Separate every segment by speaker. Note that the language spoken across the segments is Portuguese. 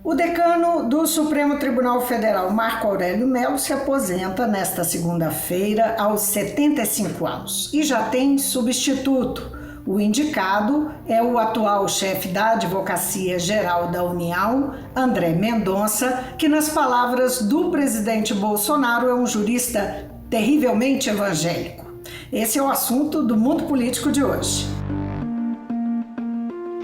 Speaker 1: O decano do Supremo Tribunal Federal, Marco Aurélio Mello, se aposenta nesta segunda-feira aos 75 anos e já tem substituto. O indicado é o atual chefe da Advocacia Geral da União, André Mendonça, que, nas palavras do presidente Bolsonaro, é um jurista terrivelmente evangélico. Esse é o assunto do Mundo Político de hoje.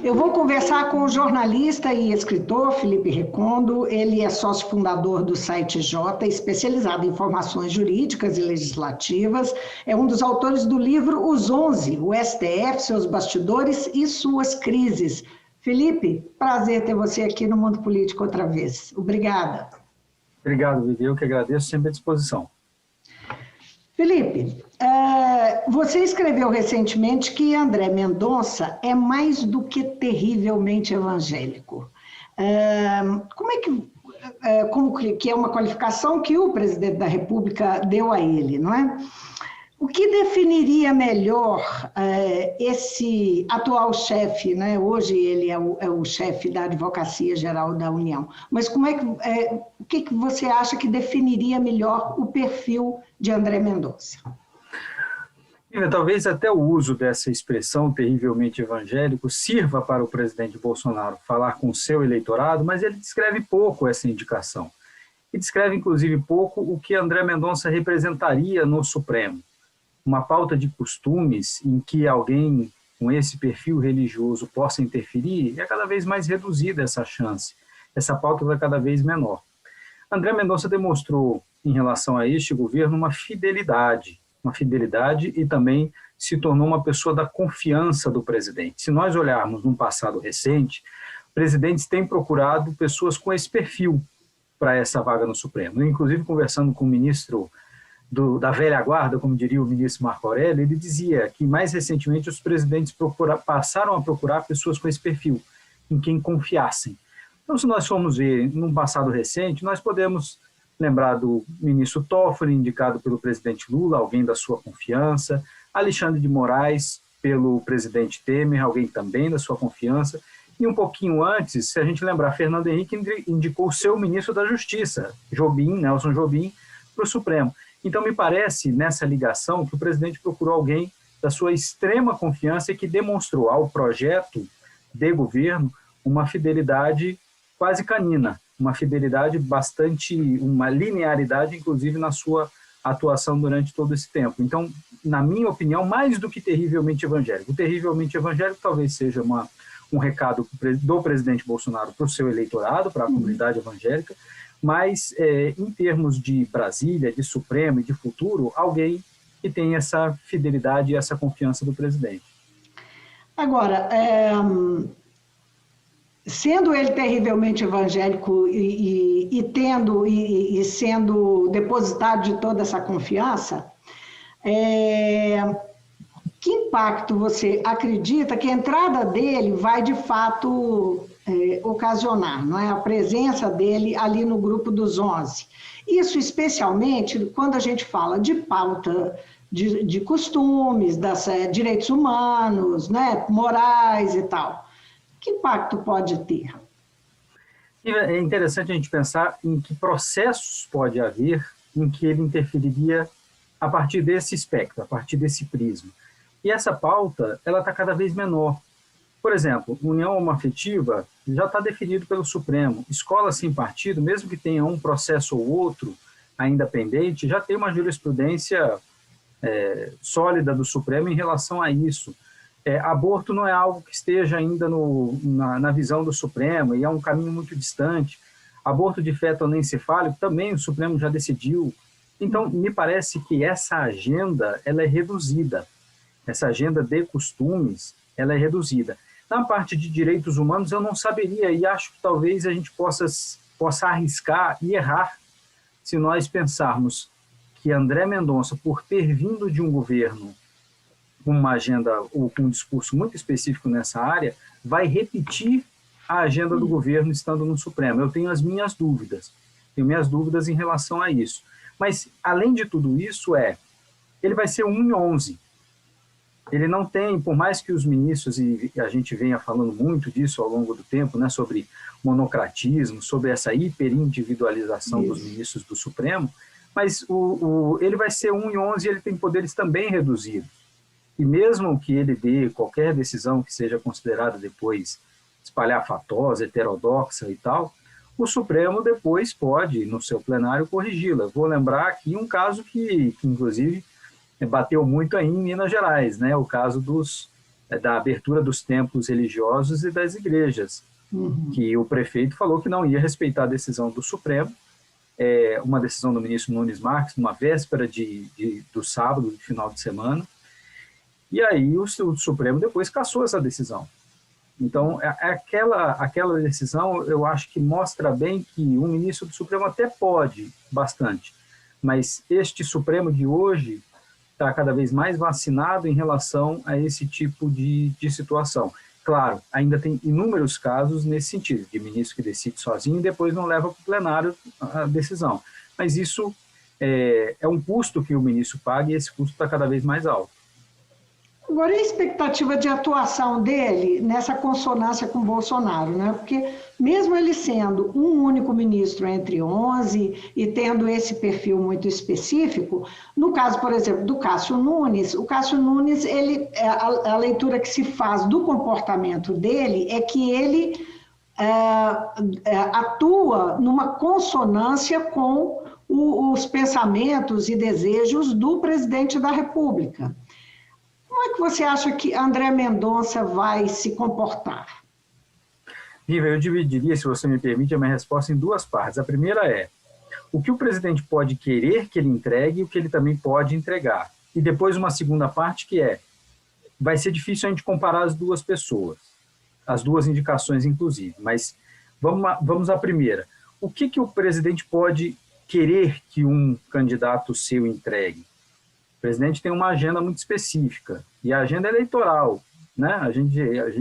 Speaker 1: Eu vou conversar com o jornalista e escritor Felipe Recondo. Ele é sócio fundador do site J, especializado em informações jurídicas e legislativas. É um dos autores do livro Os 11, o STF, seus bastidores e suas crises. Felipe, prazer ter você aqui no Mundo Político outra vez. Obrigada.
Speaker 2: Obrigado, Vivi. Eu que agradeço, sempre à disposição.
Speaker 1: Felipe, você escreveu recentemente que André Mendonça é mais do que terrivelmente evangélico. Como que é uma qualificação que o presidente da República deu a ele, não é? O que definiria melhor esse atual chefe, né? Hoje ele é o chefe da Advocacia Geral da União, mas o que você acha que definiria melhor o perfil de André Mendonça?
Speaker 2: Talvez até o uso dessa expressão terrivelmente evangélico sirva para o presidente Bolsonaro falar com o seu eleitorado, mas ele descreve pouco essa indicação. E descreve, inclusive, pouco o que André Mendonça representaria no Supremo. Uma pauta de costumes em que alguém com esse perfil religioso possa interferir, é cada vez mais reduzida essa chance. Essa pauta vai cada vez menor. André Mendonça demonstrou, em relação a este governo, uma fidelidade e também se tornou uma pessoa da confiança do presidente. Se nós olharmos num passado recente, presidentes têm procurado pessoas com esse perfil para essa vaga no Supremo. Inclusive, conversando com o ministro da velha guarda, como diria o ministro Marco Aurélio, ele dizia que, mais recentemente, os presidentes passaram a procurar pessoas com esse perfil, em quem confiassem. Então, se nós formos ver num passado recente, nós podemos lembrar do ministro Toffoli, indicado pelo presidente Lula, alguém da sua confiança, Alexandre de Moraes, pelo presidente Temer, alguém também da sua confiança, e um pouquinho antes, se a gente lembrar, Fernando Henrique indicou o seu ministro da Justiça, Nelson Jobim, para o Supremo. Então, me parece, nessa ligação, que o presidente procurou alguém da sua extrema confiança e que demonstrou ao projeto de governo uma fidelidade quase canina, uma fidelidade uma linearidade, inclusive, na sua atuação durante todo esse tempo. Então, na minha opinião, mais do que terrivelmente evangélico. O terrivelmente evangélico talvez seja um recado do presidente Bolsonaro para o seu eleitorado, para a comunidade evangélica, mas, em termos de Brasília, de Supremo e de futuro, alguém que tem essa fidelidade e essa confiança do presidente.
Speaker 1: Agora, sendo ele terrivelmente evangélico e sendo depositário de toda essa confiança, que impacto você acredita que a entrada dele vai, de fato, ocasionar, não é? A presença dele ali no grupo dos 11. Isso especialmente quando a gente fala de pauta de costumes, direitos humanos, né? Morais e tal. Que impacto pode ter?
Speaker 2: É interessante a gente pensar em que processos pode haver em que ele interferiria a partir desse espectro, a partir desse prisma. E essa pauta, ela está cada vez menor. Por exemplo, união homoafetiva já está definido pelo Supremo. Escola sem partido, mesmo que tenha um processo ou outro ainda pendente, já tem uma jurisprudência sólida do Supremo em relação a isso. Aborto não é algo que esteja ainda na visão do Supremo e é um caminho muito distante. Aborto de feto anencefálico também o Supremo já decidiu. Então, me parece que essa agenda ela é reduzida. Essa agenda de costumes ela é reduzida. Na parte de direitos humanos, eu não saberia, e acho que talvez a gente possa arriscar e errar se nós pensarmos que André Mendonça, por ter vindo de um governo com uma agenda ou com um discurso muito específico nessa área, vai repetir a agenda do governo estando no Supremo. Eu tenho minhas dúvidas em relação a isso. Mas, além de tudo isso, ele vai ser 1 em 11. ele não tem, por mais que os ministros, e a gente venha falando muito disso ao longo do tempo, né, sobre monocratismo, sobre essa hiperindividualização dos ministros do Supremo, mas ele vai ser 1 em 11 e ele tem poderes também reduzidos. E mesmo que ele dê qualquer decisão que seja considerada depois espalhafatosa, heterodoxa e tal, o Supremo depois pode, no seu plenário, corrigi-la. Vou lembrar aqui um caso que inclusive, bateu muito aí em Minas Gerais, né? O caso da abertura dos templos religiosos e das igrejas, que o prefeito falou que não ia respeitar a decisão do Supremo, uma decisão do ministro Nunes Marques, numa véspera do sábado, do final de semana, e aí o Supremo depois cassou essa decisão. Então, aquela decisão, eu acho que mostra bem que o ministro do Supremo até pode bastante, mas este Supremo de hoje está cada vez mais vacinado em relação a esse tipo de situação. Claro, ainda tem inúmeros casos nesse sentido, de ministro que decide sozinho e depois não leva para o plenário a decisão. Mas isso é um custo que o ministro paga e esse custo está cada vez mais alto.
Speaker 1: Agora, e a expectativa de atuação dele nessa consonância com Bolsonaro, né? Porque mesmo ele sendo um único ministro entre 11 e tendo esse perfil muito específico, no caso, por exemplo, do Cássio Nunes, o Cássio Nunes, a leitura que se faz do comportamento dele é que ele atua numa consonância com os pensamentos e desejos do presidente da República. Como é que você acha que André Mendonça vai se comportar?
Speaker 2: Viva, eu dividiria, se você me permite, a minha resposta em duas partes. A primeira é o que o presidente pode querer que ele entregue e o que ele também pode entregar. E depois uma segunda parte que vai ser difícil a gente comparar as duas pessoas, as duas indicações inclusive, mas vamos à primeira. O que o presidente pode querer que um candidato seu entregue? O presidente tem uma agenda muito específica, e a agenda eleitoral, né? A gente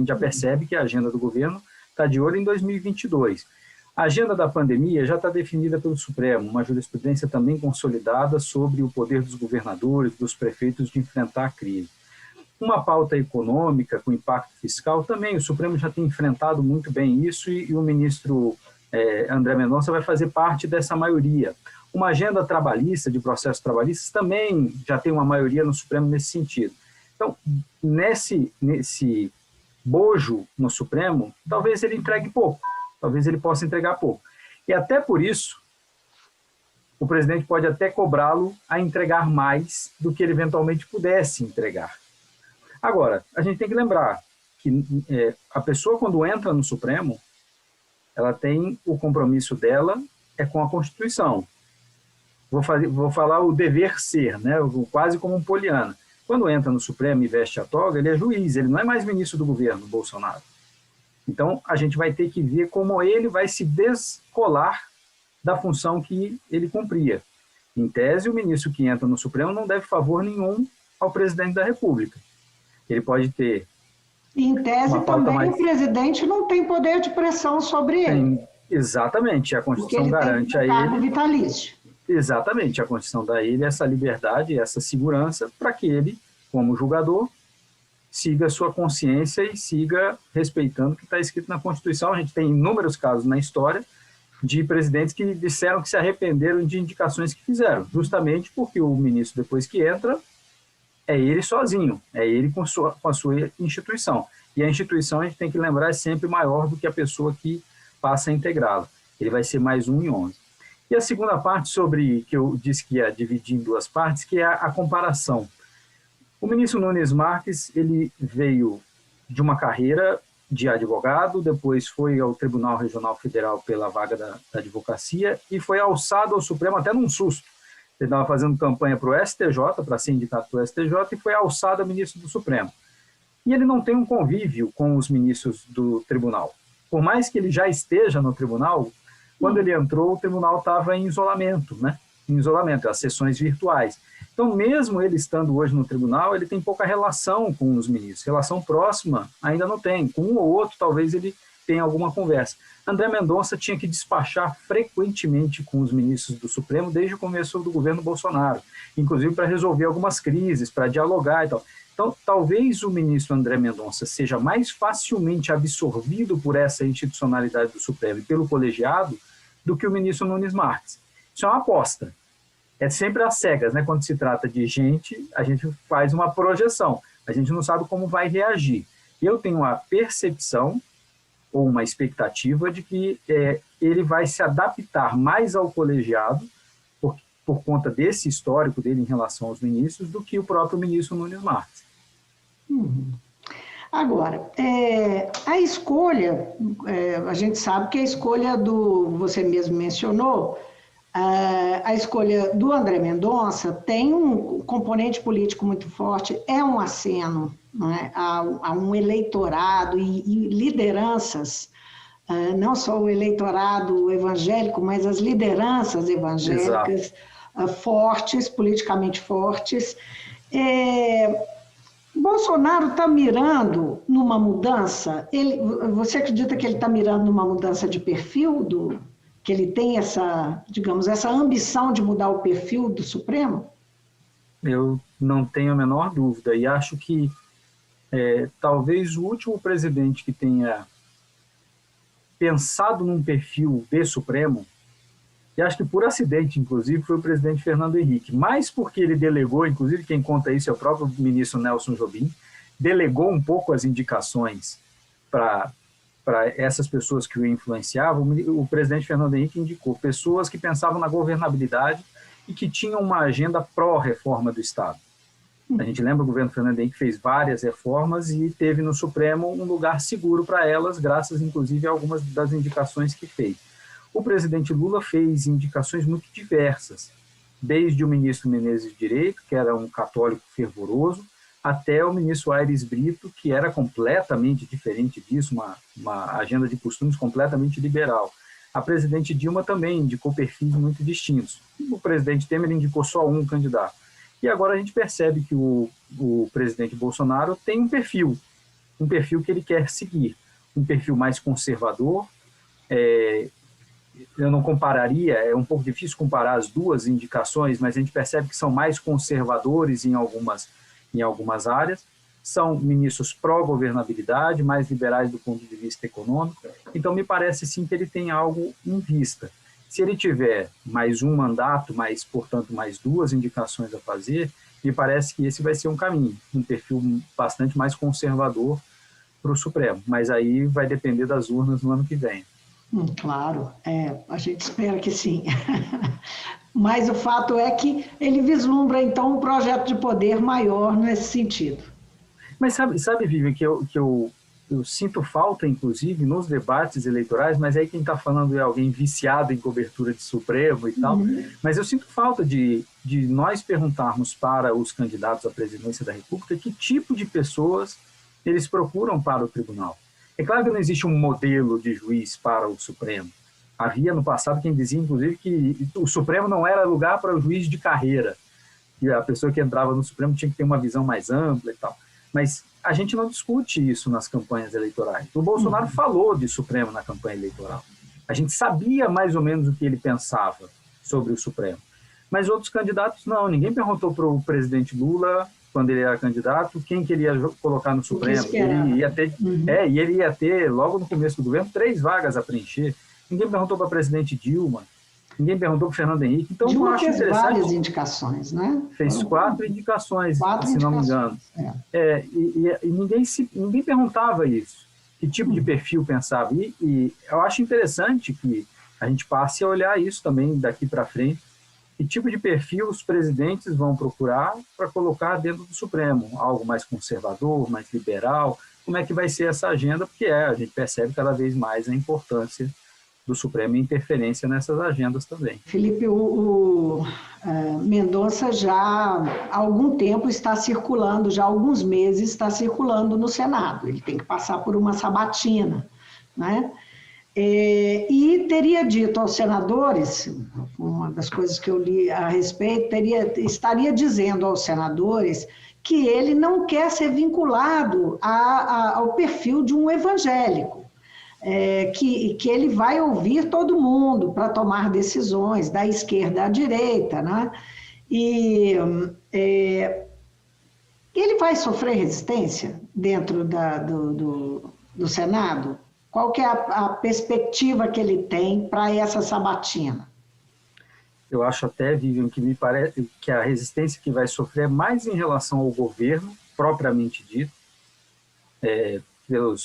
Speaker 2: já percebe que a agenda do governo está de olho em 2022. A agenda da pandemia já está definida pelo Supremo, uma jurisprudência também consolidada sobre o poder dos governadores, dos prefeitos de enfrentar a crise. Uma pauta econômica com impacto fiscal também, o Supremo já tem enfrentado muito bem isso e o ministro André Mendonça vai fazer parte dessa maioria. Uma agenda trabalhista, de processos trabalhistas, também já tem uma maioria no Supremo nesse sentido. Então, nesse bojo no Supremo, talvez ele entregue pouco, talvez ele possa entregar pouco. E até por isso, o presidente pode até cobrá-lo a entregar mais do que ele eventualmente pudesse entregar. Agora, a gente tem que lembrar que a pessoa, quando entra no Supremo, ela tem o compromisso dela com a Constituição. Vou falar o dever ser, né? Quase como um poliana. Quando entra no Supremo e veste a toga, ele é juiz, ele não é mais ministro do governo, Bolsonaro. Então, a gente vai ter que ver como ele vai se descolar da função que ele cumpria. Em tese, o ministro que entra no Supremo não deve favor nenhum ao presidente da República. Ele pode ter...
Speaker 1: Em tese, também o presidente não tem poder de pressão sobre ele.
Speaker 2: Exatamente, a Constituição garante a ele...
Speaker 1: vitalício.
Speaker 2: Exatamente, a Constituição dá a ele essa liberdade, essa segurança, para que ele, como julgador, siga a sua consciência e siga respeitando o que está escrito na Constituição. A gente tem inúmeros casos na história de presidentes que disseram que se arrependeram de indicações que fizeram, justamente porque o ministro, depois que entra, é ele sozinho, é ele com a sua instituição. E a instituição, a gente tem que lembrar, é sempre maior do que a pessoa que passa a integrá-la. Ele vai ser mais 1 em 11. E a segunda parte, que eu disse que ia dividir em duas partes, que é a comparação. O ministro Nunes Marques, ele veio de uma carreira de advogado, depois foi ao Tribunal Regional Federal pela vaga da advocacia e foi alçado ao Supremo até num susto. Ele estava fazendo campanha para o STJ, para ser indicado para o STJ, e foi alçado a ministro do Supremo. E ele não tem um convívio com os ministros do tribunal. Por mais que ele já esteja no tribunal, quando ele entrou, o tribunal estava em isolamento, né? Em isolamento, as sessões virtuais. Então, mesmo ele estando hoje no tribunal, ele tem pouca relação com os ministros. Relação próxima ainda não tem. Com um ou outro, talvez ele tenha alguma conversa. André Mendonça tinha que despachar frequentemente com os ministros do Supremo desde o começo do governo Bolsonaro, inclusive para resolver algumas crises, para dialogar e tal. Então, talvez o ministro André Mendonça seja mais facilmente absorvido por essa institucionalidade do Supremo e pelo colegiado do que o ministro Nunes Marques. Isso é uma aposta. É sempre às cegas, né? Quando se trata de gente, a gente faz uma projeção. A gente não sabe como vai reagir. Eu tenho a percepção ou uma expectativa de que ele vai se adaptar mais ao colegiado por conta desse histórico dele em relação aos ministros do que o próprio ministro Nunes Marques.
Speaker 1: Agora, a escolha, a gente sabe que a escolha você mesmo mencionou, a escolha do André Mendonça tem um componente político muito forte, é um aceno, não é? a um eleitorado e lideranças, não só o eleitorado evangélico, mas as lideranças evangélicas fortes, politicamente fortes. Bolsonaro está mirando numa mudança, você acredita que ele está mirando numa mudança de perfil que ele tem essa ambição de mudar o perfil do Supremo?
Speaker 2: Eu não tenho a menor dúvida e acho que talvez o último presidente que tenha pensado num perfil de Supremo, e acho que por acidente, inclusive, foi o presidente Fernando Henrique, mais porque ele delegou, inclusive quem conta isso é o próprio ministro Nelson Jobim, delegou um pouco as indicações para essas pessoas que o influenciavam. O presidente Fernando Henrique indicou pessoas que pensavam na governabilidade e que tinham uma agenda pró-reforma do Estado. A gente lembra que o governo Fernando Henrique fez várias reformas e teve no Supremo um lugar seguro para elas, graças, inclusive, a algumas das indicações que fez. O presidente Lula fez indicações muito diversas, desde o ministro Menezes de Direito, que era um católico fervoroso, até o ministro Aires Brito, que era completamente diferente disso, uma agenda de costumes completamente liberal. A presidente Dilma também indicou perfis muito distintos. O presidente Temer indicou só um candidato. E agora a gente percebe que o presidente Bolsonaro tem um perfil que ele quer seguir, um perfil mais conservador. Eu não compararia, é um pouco difícil comparar as duas indicações, mas a gente percebe que são mais conservadores em algumas áreas, são ministros pró-governabilidade, mais liberais do ponto de vista econômico, então me parece sim que ele tem algo em vista. Se ele tiver mais um mandato, portanto, mais duas indicações a fazer, me parece que esse vai ser um caminho, um perfil bastante mais conservador para o Supremo, mas aí vai depender das urnas no ano que vem.
Speaker 1: Claro, a gente espera que sim. Mas o fato é que ele vislumbra, então, um projeto de poder maior nesse sentido.
Speaker 2: Mas sabe Vivian, que eu sinto falta, inclusive, nos debates eleitorais, mas aí quem está falando é alguém viciado em cobertura de Supremo e tal, mas eu sinto falta de nós perguntarmos para os candidatos à presidência da República que tipo de pessoas eles procuram para o tribunal. É claro que não existe um modelo de juiz para o Supremo. Havia no passado quem dizia, inclusive, que o Supremo não era lugar para o juiz de carreira, que a pessoa que entrava no Supremo tinha que ter uma visão mais ampla e tal. Mas a gente não discute isso nas campanhas eleitorais. O Bolsonaro falou de Supremo na campanha eleitoral. A gente sabia mais ou menos o que ele pensava sobre o Supremo. Mas outros candidatos, não. Ninguém perguntou para o presidente Lula, quando ele era candidato, quem que ele ia colocar no Supremo. Ele ia ter, e ele ia ter, logo no começo do governo, 3 vagas a preencher. Ninguém perguntou para a presidente Dilma, ninguém perguntou para o Fernando Henrique. Então,
Speaker 1: Dilma
Speaker 2: eu acho
Speaker 1: fez
Speaker 2: interessante.
Speaker 1: Várias indicações, né?
Speaker 2: Fez 4 indicações, se não me engano. E ninguém perguntava isso, que tipo de perfil pensava. E eu acho interessante que a gente passe a olhar isso também daqui para frente. Que tipo de perfil os presidentes vão procurar para colocar dentro do Supremo? Algo mais conservador, mais liberal? Como é que vai ser essa agenda? Porque a gente percebe cada vez mais a importância do Supremo e interferência nessas agendas também.
Speaker 1: Felipe, o Mendonça já há algum tempo está circulando, já há alguns meses está circulando no Senado. Ele tem que passar por uma sabatina, né? E teria dito aos senadores, uma das coisas que eu li a respeito, estaria dizendo aos senadores que ele não quer ser vinculado ao perfil de um evangélico, que ele vai ouvir todo mundo para tomar decisões, da esquerda à direita, né? Ele vai sofrer resistência dentro do Senado? Qual que é a perspectiva que ele tem para essa sabatina?
Speaker 2: Eu acho até, Vivian, que me parece que a resistência que vai sofrer é mais em relação ao governo, propriamente dito,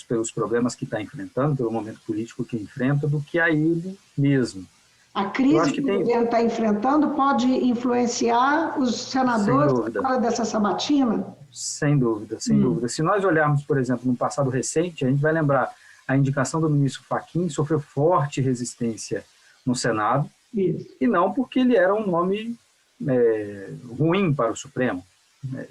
Speaker 2: pelos problemas que está enfrentando, pelo momento político que enfrenta, do que a ele mesmo.
Speaker 1: A crise que o governo está enfrentando pode influenciar os senadores fora dessa sabatina?
Speaker 2: Sem dúvida, sem dúvida. Se nós olharmos, por exemplo, no passado recente, a gente vai lembrar a indicação do ministro Fachin sofreu forte resistência no Senado,
Speaker 1: isso.
Speaker 2: E não porque ele era um nome ruim para o Supremo.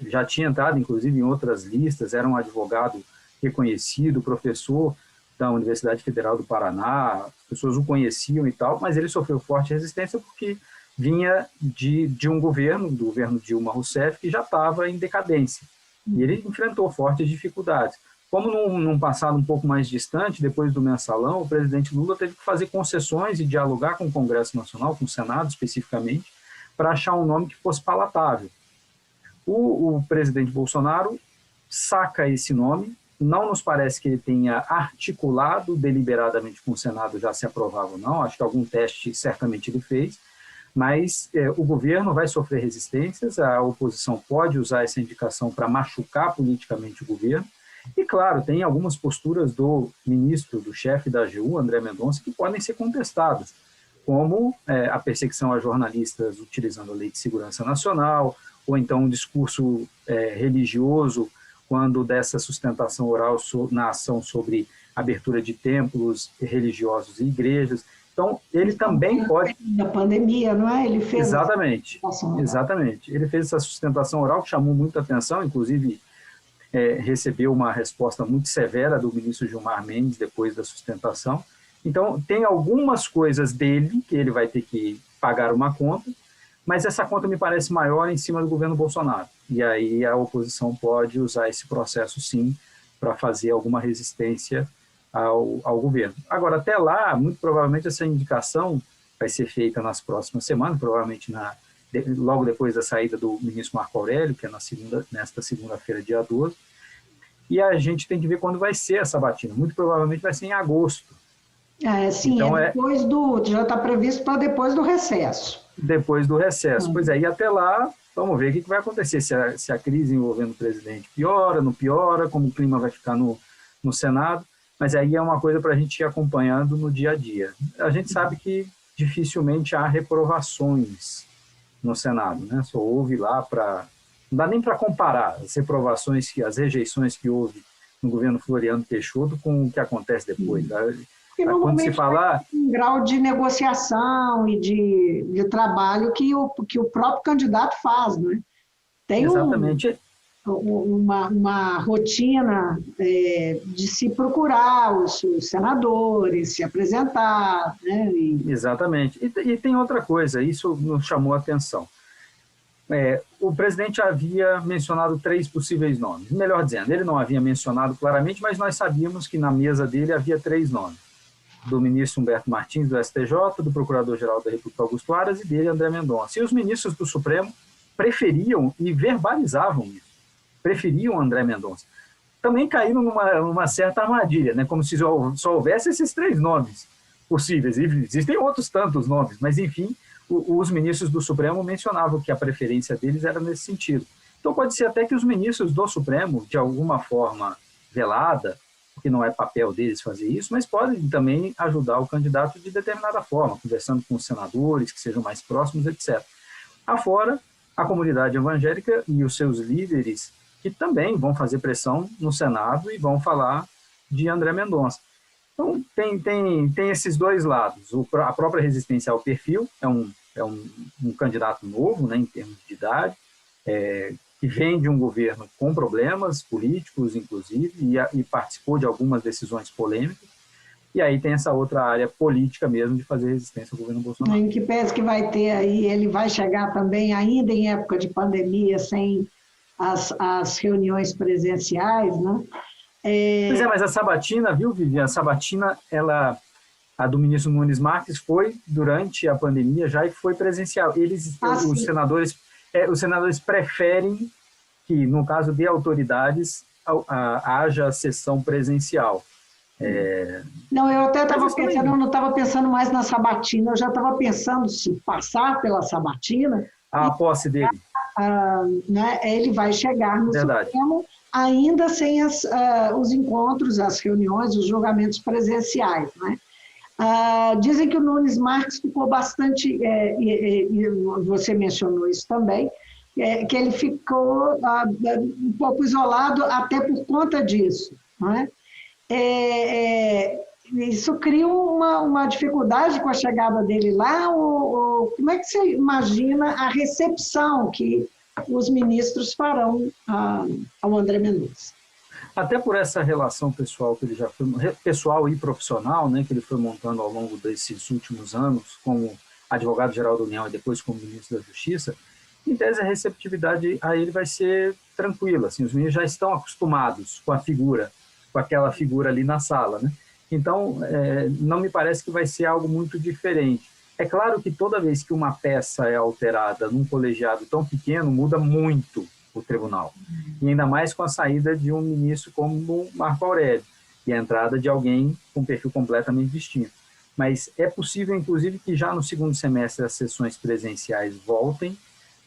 Speaker 2: Já tinha entrado, inclusive, em outras listas, era um advogado reconhecido, professor da Universidade Federal do Paraná, as pessoas o conheciam e tal, mas ele sofreu forte resistência porque vinha de um governo, do governo Dilma Rousseff, que já estava em decadência. E ele enfrentou fortes dificuldades. Como num passado um pouco mais distante, depois do mensalão, o presidente Lula teve que fazer concessões e dialogar com o Congresso Nacional, com o Senado especificamente, para achar um nome que fosse palatável. O presidente Bolsonaro saca esse nome, não nos parece que ele tenha articulado deliberadamente com o Senado já se aprovava ou não, acho que algum teste certamente ele fez, mas o governo vai sofrer resistências, a oposição pode usar essa indicação para machucar politicamente o governo, e, claro, tem algumas posturas do ministro, do chefe da AGU, André Mendonça, que podem ser contestadas, como a perseguição a jornalistas utilizando a Lei de Segurança Nacional, ou então um discurso religioso, quando dessa sustentação oral na ação sobre abertura de templos religiosos e igrejas. Então, ele também pode...
Speaker 1: Da pandemia, não é? Ele fez...
Speaker 2: Exatamente. Ele fez essa sustentação oral que chamou muita atenção, inclusive... recebeu uma resposta muito severa do ministro Gilmar Mendes depois da sustentação. Então, tem algumas coisas dele que ele vai ter que pagar uma conta, mas essa conta me parece maior em cima do governo Bolsonaro. E aí a oposição pode usar esse processo, sim, para fazer alguma resistência ao governo. Agora, até lá, muito provavelmente essa indicação vai ser feita nas próximas semanas, provavelmente logo depois da saída do ministro Marco Aurélio, que é nesta segunda-feira, dia 12, e a gente tem que ver quando vai ser essa sabatina. Muito provavelmente vai ser em agosto.
Speaker 1: Sim, então, já está previsto para depois do recesso.
Speaker 2: Depois do recesso. Pois é, e até lá, vamos ver o que vai acontecer, se a crise envolvendo o presidente piora, não piora, como o clima vai ficar no Senado, mas aí é uma coisa para a gente ir acompanhando no dia a dia. A gente sabe que dificilmente há reprovações no Senado, né? Só houve lá não dá nem para comparar as reprovações, as rejeições que houve no governo Floriano Peixoto com o que acontece depois.
Speaker 1: Porque normalmente quando se fala um grau de negociação e de trabalho que o próprio candidato faz, né? Tem
Speaker 2: exatamente.
Speaker 1: uma rotina de se procurar os senadores, se apresentar, né?
Speaker 2: Exatamente. E tem outra coisa, isso nos chamou a atenção. O presidente havia mencionado 3 possíveis nomes. Melhor dizendo, ele não havia mencionado claramente, mas nós sabíamos que na mesa dele havia 3 nomes. Do ministro Humberto Martins, do STJ, do Procurador-Geral da República, Augusto Aras, e dele, André Mendonça. E os ministros do Supremo preferiam e verbalizavam isso. Preferiam André Mendonça. Também caíram numa certa armadilha, né? Como se só houvesse esses 3 nomes possíveis. Existem outros tantos nomes, mas, enfim, os ministros do Supremo mencionavam que a preferência deles era nesse sentido. Então, pode ser até que os ministros do Supremo, de alguma forma velada, porque não é papel deles fazer isso, mas podem também ajudar o candidato de determinada forma, conversando com os senadores que sejam mais próximos, etc. Afora, a comunidade evangélica e os seus líderes, que também vão fazer pressão no Senado e vão falar de André Mendonça. Então, tem esses 2 lados. A própria resistência ao perfil é um candidato novo, né, em termos de idade, que vem de um governo com problemas políticos, inclusive, e participou de algumas decisões polêmicas. E aí tem essa outra área política mesmo de fazer resistência ao governo Bolsonaro.
Speaker 1: Em que pese que vai ter aí, ele vai chegar também ainda em época de pandemia, sem as reuniões presenciais, né?
Speaker 2: Pois mas a sabatina, viu, Vivian? A sabatina, a do ministro Nunes Marques foi durante a pandemia já e foi presencial. Os senadores preferem que, no caso de autoridades, haja sessão presencial.
Speaker 3: Não, eu até estava pensando, eu não estava pensando mais na sabatina, eu já estava pensando se passar pela sabatina.
Speaker 2: A posse dele.
Speaker 3: Né, ele vai chegar no
Speaker 2: Verdade.
Speaker 3: Supremo ainda sem os encontros, as reuniões, os julgamentos presenciais. Né? Dizem que o Nunes Marques ficou bastante, e você mencionou isso também, que ele ficou um pouco isolado até por conta disso. Não é? Isso cria uma dificuldade com a chegada dele lá? Como é que você imagina a recepção que os ministros farão ao André Mendonça?
Speaker 2: Até por essa relação pessoal que ele já foi, pessoal e profissional, né, que ele foi montando ao longo desses últimos anos, como advogado-geral da União e depois como ministro da Justiça, em tese a receptividade a ele vai ser tranquila. Assim, os ministros já estão acostumados com a figura, com aquela figura ali na sala, né? Então, não me parece que vai ser algo muito diferente. É claro que toda vez que uma peça é alterada num colegiado tão pequeno, muda muito o tribunal. E ainda mais com a saída de um ministro como Marco Aurélio e a entrada de alguém com um perfil completamente distinto. Mas é possível, inclusive, que já no segundo semestre as sessões presenciais voltem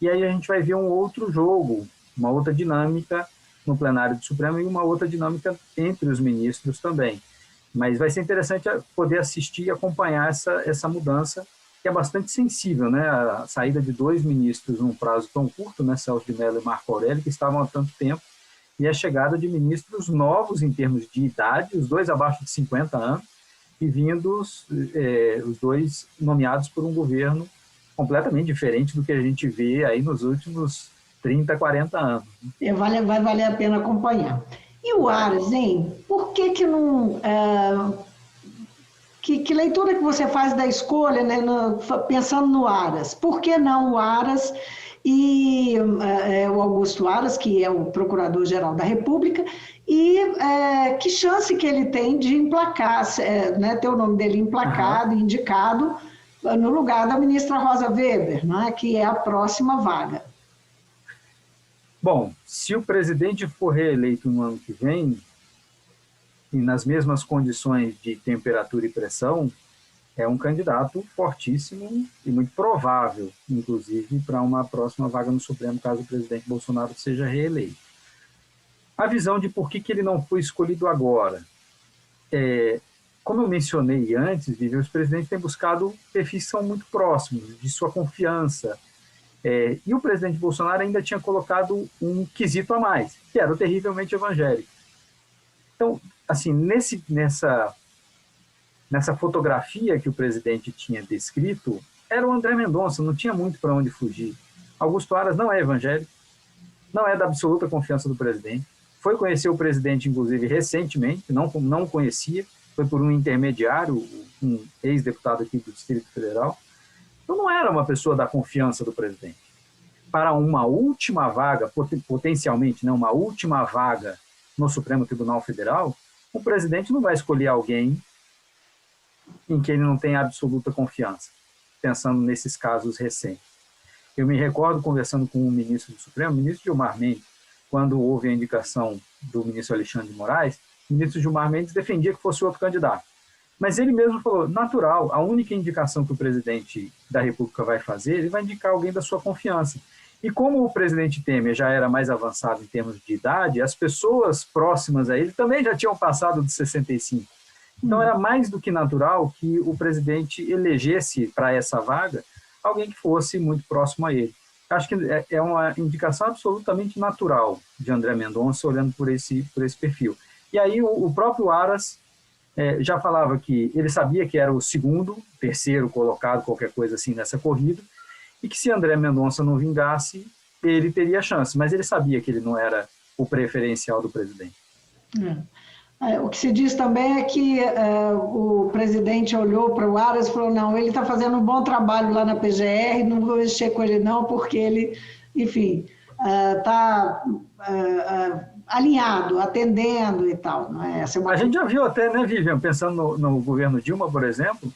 Speaker 2: e aí a gente vai ver um outro jogo, uma outra dinâmica no plenário do Supremo e uma outra dinâmica entre os ministros também. Mas vai ser interessante poder assistir e acompanhar essa mudança, que é bastante sensível, né? A saída de 2 ministros num prazo tão curto, né? Celso de Mello e Marco Aurélio, que estavam há tanto tempo, e a chegada de ministros novos em termos de idade, os 2 abaixo de 50 anos, e vindos os 2 nomeados por um governo completamente diferente do que a gente vê aí nos últimos 30, 40 anos.
Speaker 3: Vai valer a pena acompanhar. E o Aras, hein? Por que não... Que leitura que você faz da escolha, né, pensando no Aras? Por que não o Aras e o Augusto Aras, que é o Procurador-Geral da República, e que chance que ele tem de emplacar, né, ter o nome dele emplacado, indicado, no lugar da ministra Rosa Weber, né, que é a próxima vaga?
Speaker 2: Bom, se o presidente for reeleito no ano que vem, e nas mesmas condições de temperatura e pressão, é um candidato fortíssimo e muito provável, inclusive, para uma próxima vaga no Supremo, caso o presidente Bolsonaro seja reeleito. A visão de por que ele não foi escolhido agora. Como eu mencionei antes, Vivian, os presidentes têm buscado perfis que são muito próximos, de sua confiança. E o presidente Bolsonaro ainda tinha colocado um quesito a mais, que era o terrivelmente evangélico. Então, assim, nessa fotografia que o presidente tinha descrito, era o André Mendonça, não tinha muito para onde fugir. Augusto Aras não é evangélico, não é da absoluta confiança do presidente, foi conhecer o presidente, inclusive, recentemente, não conhecia, foi por um intermediário, um ex-deputado aqui do Distrito Federal. Então, não era uma pessoa da confiança do presidente. Para uma última vaga, potencialmente, né, uma última vaga no Supremo Tribunal Federal, o presidente não vai escolher alguém em quem ele não tem absoluta confiança, pensando nesses casos recentes. Eu me recordo conversando com o ministro do Supremo, o ministro Gilmar Mendes, quando houve a indicação do ministro Alexandre de Moraes, o ministro Gilmar Mendes defendia que fosse outro candidato. Mas ele mesmo falou, natural, a única indicação que o presidente da República vai fazer, ele vai indicar alguém da sua confiança. E como o presidente Temer já era mais avançado em termos de idade, as pessoas próximas a ele também já tinham passado dos 65. Então era mais do que natural que o presidente elegesse para essa vaga alguém que fosse muito próximo a ele. Acho que é uma indicação absolutamente natural de André Mendonça, olhando por esse perfil. E aí o próprio Aras já falava que ele sabia que era o segundo, terceiro colocado, qualquer coisa assim nessa corrida, e que se André Mendonça não vingasse, ele teria chance, mas ele sabia que ele não era o preferencial do presidente.
Speaker 3: O que se diz também é que o presidente olhou para o Aras e falou, não, ele está fazendo um bom trabalho lá na PGR, não vou mexer com ele não, porque ele, enfim, está alinhado, atendendo e tal. Não é?
Speaker 2: A gente já viu até, né, Vivian, pensando no governo Dilma, por exemplo,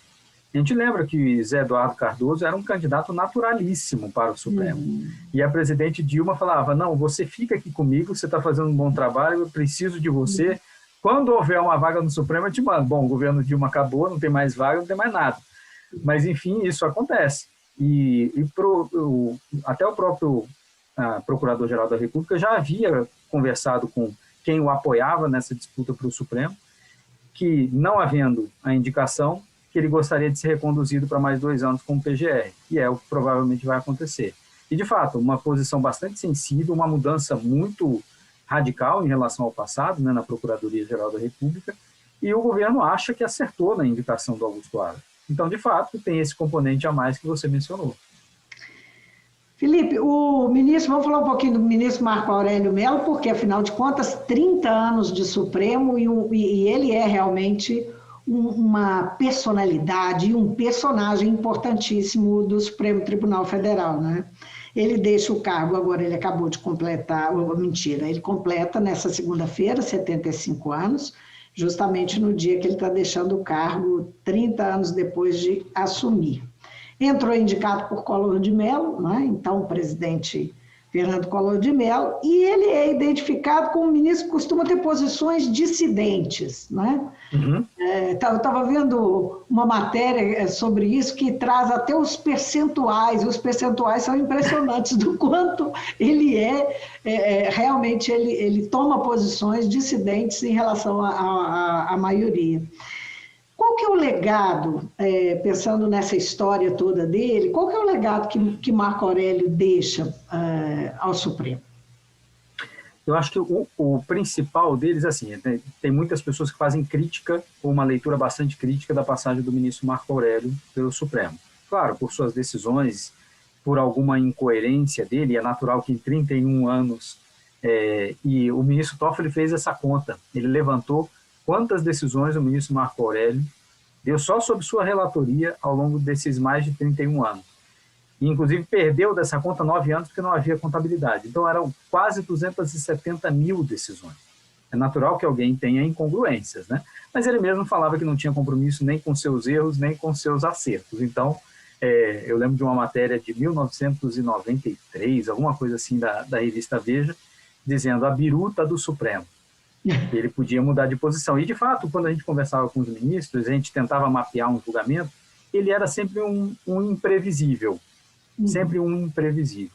Speaker 2: A gente lembra que Zé Eduardo Cardoso era um candidato naturalíssimo para o Supremo. E a presidente Dilma falava, não, você fica aqui comigo, você está fazendo um bom trabalho, eu preciso de você. Quando houver uma vaga no Supremo, eu te mando. Bom, o governo Dilma acabou, não tem mais vaga, não tem mais nada. Mas, enfim, isso acontece. Até o próprio Procurador-Geral da República já havia conversado com quem o apoiava nessa disputa para o Supremo, que, não havendo a indicação, que ele gostaria de ser reconduzido para mais 2 anos como PGR, e é o que provavelmente vai acontecer. E, de fato, uma posição bastante sensível, uma mudança muito radical em relação ao passado, né, na Procuradoria-Geral da República, e o governo acha que acertou na indicação do Augusto Aras. Então, de fato, tem esse componente a mais que você mencionou.
Speaker 3: Felipe, vamos falar um pouquinho do ministro Marco Aurélio Mello, porque, afinal de contas, 30 anos de Supremo e ele é realmente uma personalidade e um personagem importantíssimo do Supremo Tribunal Federal, né? Ele deixa o cargo, agora ele acabou de completar, ele completa nessa segunda-feira, 75 anos, justamente no dia que ele está deixando o cargo, 30 anos depois de assumir. Entrou indicado por Collor de Mello, né? Então o presidente Fernando Collor de Mello, e ele é identificado como um ministro que costuma ter posições dissidentes, né? Eu estava vendo uma matéria sobre isso que traz até os percentuais, e os percentuais são impressionantes do quanto ele realmente ele toma posições dissidentes em relação à maioria. Qual que é o legado, pensando nessa história toda dele, qual que é o legado que Marco Aurélio deixa ao Supremo?
Speaker 2: Eu acho que o principal deles, assim, tem muitas pessoas que fazem crítica, ou uma leitura bastante crítica da passagem do ministro Marco Aurélio pelo Supremo. Claro, por suas decisões, por alguma incoerência dele, é natural que em 31 anos, e o ministro Toffoli fez essa conta, ele levantou quantas decisões o ministro Marco Aurélio deu só sob sua relatoria ao longo desses mais de 31 anos. E, inclusive, perdeu dessa conta 9 anos porque não havia contabilidade. Então, eram quase 270 mil decisões. É natural que alguém tenha incongruências, né? Mas ele mesmo falava que não tinha compromisso nem com seus erros, nem com seus acertos. Então, eu lembro de uma matéria de 1993, alguma coisa assim, da revista Veja, dizendo a biruta do Supremo. Ele podia mudar de posição. E, de fato, quando a gente conversava com os ministros, a gente tentava mapear um julgamento, ele era sempre um imprevisível. Sempre um imprevisível.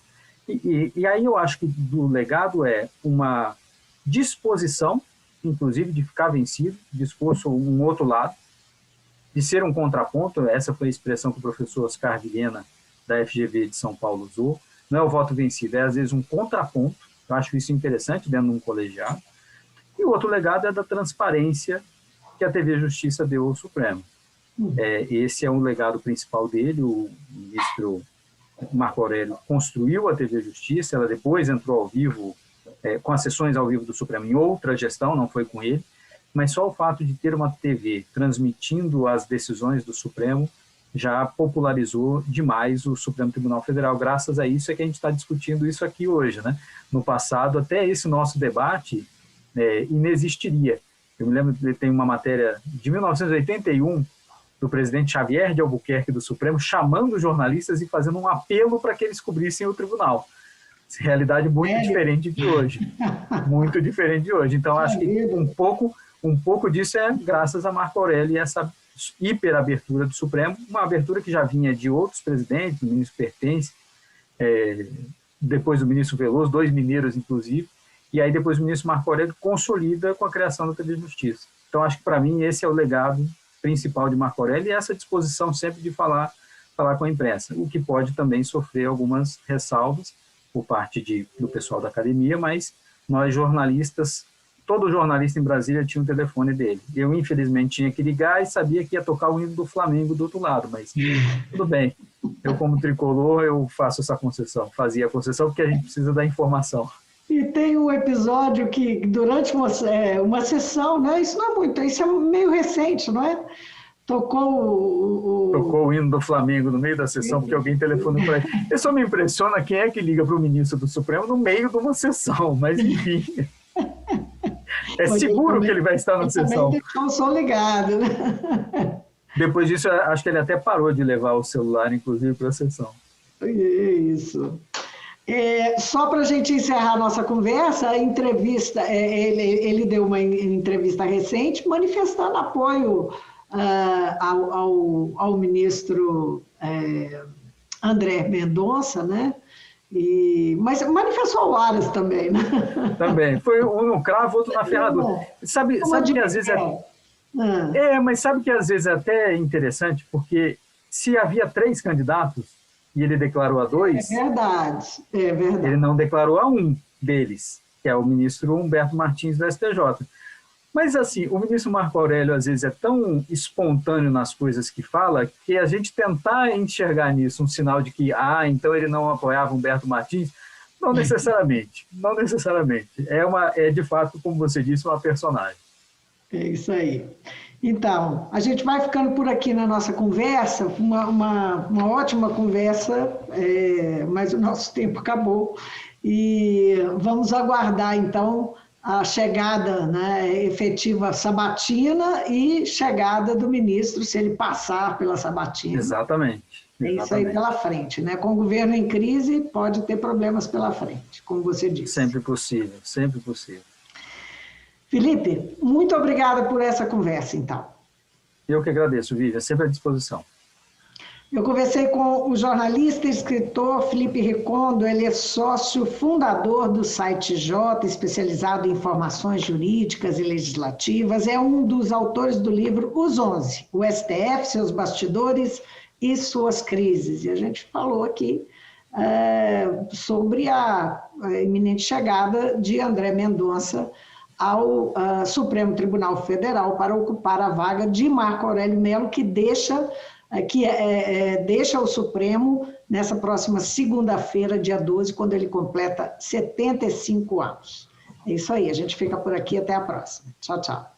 Speaker 2: E aí eu acho que do legado é uma disposição, inclusive, de ficar vencido, disposto a um outro lado, de ser um contraponto. Essa foi a expressão que o professor Oscar Vilhena, da FGV de São Paulo, usou. Não é o voto vencido, é, às vezes, um contraponto. Eu acho isso interessante dentro de um colegiado. E o outro legado é da transparência que a TV Justiça deu ao Supremo. Esse é um legado principal dele. O ministro Marco Aurélio construiu a TV Justiça, ela depois entrou ao vivo, com as sessões ao vivo do Supremo em outra gestão, não foi com ele, mas só o fato de ter uma TV transmitindo as decisões do Supremo já popularizou demais o Supremo Tribunal Federal. Graças a isso é que a gente está discutindo isso aqui hoje, né? No passado, até esse nosso debate inexistiria. Eu me lembro que tem uma matéria de 1981 do presidente Xavier de Albuquerque do Supremo chamando os jornalistas e fazendo um apelo para que eles cobrissem o tribunal. Realidade muito diferente de hoje. Muito diferente de hoje. Então, acho que um pouco disso é graças a Marco Aurélio e essa hiperabertura do Supremo, uma abertura que já vinha de outros presidentes, do ministro Pertence, depois do ministro Veloso, 2 mineiros, inclusive, e aí depois o ministro Marco Aurélio consolida com a criação da TV Justiça. Então, acho que, para mim, esse é o legado principal de Marco Aurélio e essa disposição sempre de falar com a imprensa, o que pode também sofrer algumas ressalvas por parte do pessoal da academia, mas nós jornalistas, todo jornalista em Brasília tinha um telefone dele. Eu, infelizmente, tinha que ligar e sabia que ia tocar o hino do Flamengo do outro lado, mas tudo bem. Eu, como tricolor, eu faço essa concessão, fazia a concessão porque a gente precisa da informação.
Speaker 3: E tem um episódio que, durante uma sessão, né? Isso não é muito, isso é meio recente, não é? Tocou
Speaker 2: o hino do Flamengo no meio da sessão, porque alguém telefonou para ele. Isso só me impressiona quem é que liga para o ministro do Supremo no meio de uma sessão, mas enfim. É seguro que ele vai estar na sessão.
Speaker 3: Também deixou o som ligado, né?
Speaker 2: Depois disso, acho que ele até parou de levar o celular, inclusive, para a sessão.
Speaker 3: Isso. Só para a gente encerrar a nossa conversa, a entrevista, ele deu uma entrevista recente manifestando apoio ao ministro André Mendonça, né? Mas manifestou o Aras também, né?
Speaker 2: Também. Foi um no cravo, outro na ferradura. Sabe que às vezes mas sabe que às vezes é até interessante, porque se havia 3 candidatos e ele declarou a 2...
Speaker 3: É verdade.
Speaker 2: Ele não declarou a um deles, que é o ministro Humberto Martins do STJ. Mas, assim, o ministro Marco Aurélio, às vezes, é tão espontâneo nas coisas que fala, que a gente tentar enxergar nisso um sinal de que, então ele não apoiava Humberto Martins, não necessariamente. Não necessariamente. É, de fato, como você disse, uma personagem.
Speaker 3: É isso aí. Então, a gente vai ficando por aqui na nossa conversa, uma ótima conversa, mas o nosso tempo acabou. E vamos aguardar, então, a chegada, né, efetiva sabatina e chegada do ministro, se ele passar pela sabatina.
Speaker 2: Exatamente.
Speaker 3: É isso aí pela frente, né? Com o governo em crise, pode ter problemas pela frente, como você disse.
Speaker 2: Sempre possível, sempre possível.
Speaker 3: Felipe, muito obrigada por essa conversa, então.
Speaker 2: Eu que agradeço, Vivian, sempre à disposição.
Speaker 3: Eu conversei com o jornalista e escritor Felipe Recondo, ele é sócio fundador do site J, especializado em informações jurídicas e legislativas, é um dos autores do livro Os 11, o STF, seus bastidores e suas crises. E a gente falou aqui sobre a iminente chegada de André Mendonça ao Supremo Tribunal Federal para ocupar a vaga de Marco Aurélio Mello, que deixa o Supremo nessa próxima segunda-feira, dia 12, quando ele completa 75 anos. É isso aí, a gente fica por aqui, até a próxima. Tchau, tchau.